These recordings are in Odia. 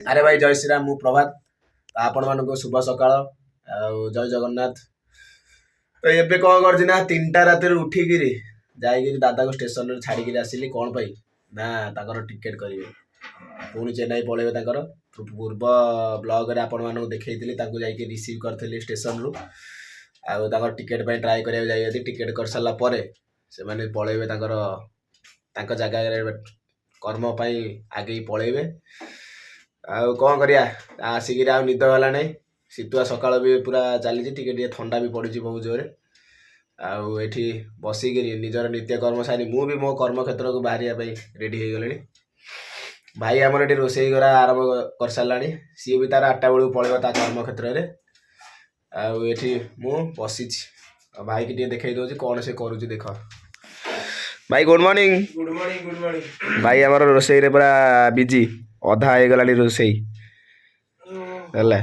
ଆରେ ଭାଇ ଜୟ ଶ୍ରୀରାମ, ମୁଁ ପ୍ରଭାତ। ଆପଣ ମାନଙ୍କୁ ଶୁଭ ସକାଳ ଆଉ ଜୟ ଜଗନ୍ନାଥ। ତ ଏବେ କଣ କରିଛି ନା 3ଟା ରାତିରୁ ଉଠିକିରି ଯାଇକିରି ଦାଦାକୁ ଷ୍ଟେସନରେ ଛାଡ଼ିକିରି ଆସିଲି। କ'ଣ ପାଇଁ ନା ତାଙ୍କର ଟିକେଟ୍ କରିବେ, ପୁଣି ଚେନ୍ନାଇ ପଳେଇବେ। ତାଙ୍କର ପୂର୍ବ ବ୍ଲଗରେ ଆପଣମାନଙ୍କୁ ଦେଖେଇଥିଲି, ତାଙ୍କୁ ଯାଇକି ରିସିଭ୍ କରିଥିଲି ଷ୍ଟେସନରୁ। ଆଉ ତାଙ୍କର ଟିକେଟ୍ ପାଇଁ ଟ୍ରାଏ କରିବାକୁ ଯାଇଛନ୍ତି। ଟିକେଟ୍ କରିସାରିଲା ପରେ ସେମାନେ ପଳେଇବେ ତାଙ୍କ ଜାଗାରେ କର୍ମ ପାଇଁ ଆଗେଇ ପଳେଇବେ। ଆଉ କ'ଣ କରିବା, ଆସିକିରି ଆଉ ନିଦ ହେଲା ନାହିଁ। ଶୀତୁଆ ସକାଳ ବି ପୁରା ଚାଲିଛି, ଟିକେ ଟିକେ ଥଣ୍ଡା ବି ପଡ଼ିଛି ବହୁତ ଜୋରେ। ଆଉ ଏଠି ବସିକିରି ନିଜର ନିତ୍ୟକର୍ମ ସାରି ମୁଁ ବି ମୋ କର୍ମକ୍ଷେତ୍ରକୁ ବାହାରିବା ପାଇଁ ରେଡ଼ି ହେଇଗଲିଣି। ଭାଇ ଆମର ଏଠି ରୋଷେଇ କରା ଆରମ୍ଭ କରିସାରିଲାଣି। ସିଏ ବି ତାର 8ଟା ବେଳକୁ ପଳେଇବ ତା କର୍ମକ୍ଷେତ୍ରରେ। ଆଉ ଏଠି ମୁଁ ବସିଛି। ଆଉ ଭାଇକି ଟିକେ ଦେଖେଇ ଦେଉଛି କ'ଣ ସେ କରୁଛି, ଦେଖ। ଭାଇ good morning. Good morning good morning. ଭାଇ ଆମର ରୋଷେଇରେ ପୁରା ବିଜି, ଅଧା ହେଇଗଲାଣି ରୋଷେଇ ହେଲା।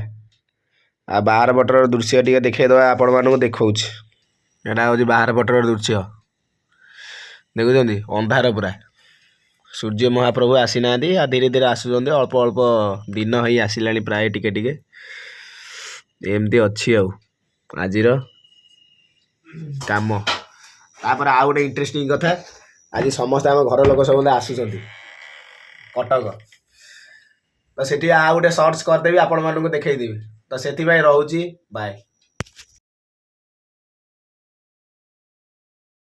ଆଉ ବାହାର ପଟର ଦୃଶ୍ୟ ଟିକେ ଦେଖେଇଦେବା ଆପଣମାନଙ୍କୁ, ଦେଖଉଛି। ଏଇଟା ହେଉଛି ବାହାର ପଟର ଦୃଶ୍ୟ, ଦେଖୁଛନ୍ତି? ଅନ୍ଧାର ପୁରା, ସୂର୍ଯ୍ୟ ମହାପ୍ରଭୁ ଆସିନାହାନ୍ତି। ଆଉ ଧୀରେ ଧୀରେ ଆସୁଛନ୍ତି, ଅଳ୍ପ ଅଳ୍ପ ଦିନ ହେଇ ଆସିଲାଣି ପ୍ରାୟ ଟିକେ ଟିକେ। ଏମିତି ଅଛି ଆଉ ଆଜିର କାମ। ତାପରେ ଆଉ ଗୋଟେ ଇଣ୍ଟରେଷ୍ଟିଂ କଥା, ଆଜି ସମସ୍ତେ ଆମ ଘର ଲୋକ ସମସ୍ତେ ଆସୁଛନ୍ତି କଟକ। ତ ସେଠି ଆଉ ଗୋଟେ ସର୍ଚ୍ଚ କରିଦେବି, ଆପଣମାନଙ୍କୁ ଦେଖେଇଦେବି। ତ ସେଥିପାଇଁ ରହୁଛି, ବାଏ।